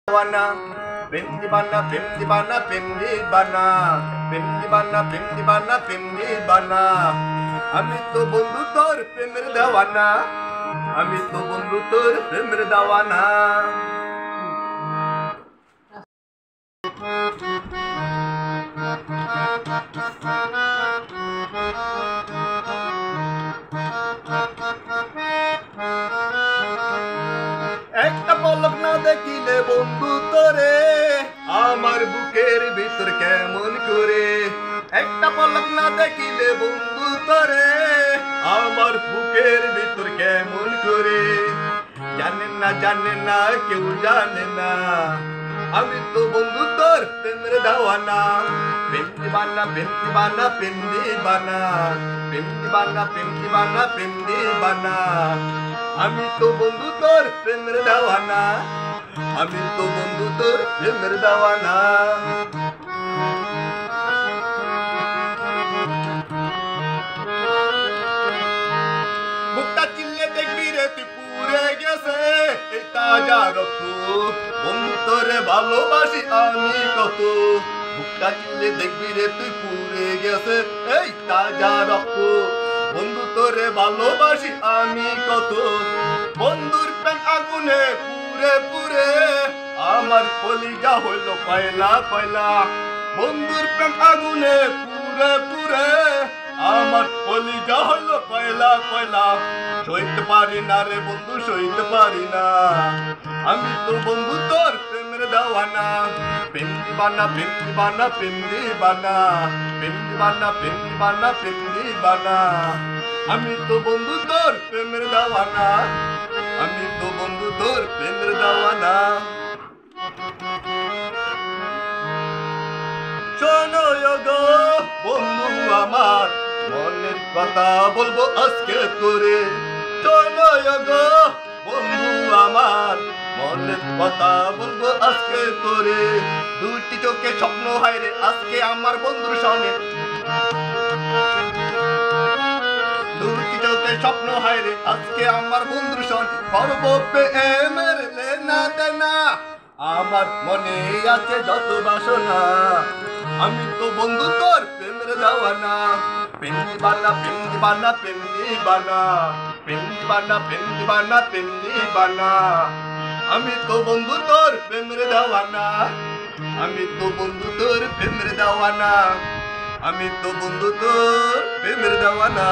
Wana Pindi bana pindi bana pindi bana pindi bana pindi bana pindi bana আমি তো বন্ধু তোর প্রেমের দেওয়ানা আমি তো বন্ধু তোর প্রেমের দেওয়ানা একটা পলক না দেখিলে বন্ধু তোরে আমার বুকের ভিতর কেমন করে একটা পলক না দেখিলে বন্ধু তোরে আমার বুকের ভিতর কেমন করে জানে না কেউ জানে না আমি তো বন্ধু তোর প্রেমের দেওয়ানা পিন্দি বানা পিন্দি বানা পিন্দি বানা পিন্দি বানা পিন্দি বানা পিন্দি বানা আমি তো বন্ধু তোর প্রেমের দেওয়ানা আমি তো বন্ধু তোর প্রেমের দেওয়ানা বুকটা চিল্লে দেখবি রে তুই পুরে গেছে এই তাজা রক্ত বন্ধু তোরে ভালোবাসি আমি কত বুকটা চিল্লে দেখবি রে তুই পুরে গেছে এই তাজা রক্ত বন্ধু তোরে ভালোবাসি আমি কত বন্ধুর প্রেম আগুনে পুরে পুরে আমার কলিজা হইল কয়লা কয়লা বন্ধুর প্রেম আগুনে পুরে পুরে আমার কলিজা হইল কয়লা কয়লা সইতে পারি না রে বন্ধু সইতে পারি না আমি তো বন্ধু তোর প্রেমের দেওয়ানা পিন্দি বানা পিন্দি বানা পিন্দি বানা পিন্দি বানা পিন্দি বানা পিন্দি বানা আমি তো বন্ধু তোর প্রেমের দেওয়ানা আমি তো বন্ধু তোর প্রেমের দেওয়ানা শোনো গো বন্ধু আমার মনের কথা বলবো আজকে তোরে শোনো গো বন্ধু আমার মনের কথা বলবো আজকে তোরে দুটি চোখে স্বপ্ন হয় রে আজকে আমার বন্ধুর সনে দুটি চোখে স্বপ্ন হয় রে আজকে আমার বন্ধুর সন করবো প্রেমের লেনা দেনা আমার মনে আছে যত বাসনা আমি তো বন্ধু তোর প্রেমের দেওয়ানা পিন্দি বানা পিন্দি বানা পিন্দি বানা পিন্দি বানা পিন্দি বানা পিন্দি বানা আমি তো বন্ধু তোর প্রেমের দেওয়ানা আমি তো বন্ধু তোর প্রেমের দেওয়ানা আমি তো বন্ধু তোর প্রেমের দেওয়ানা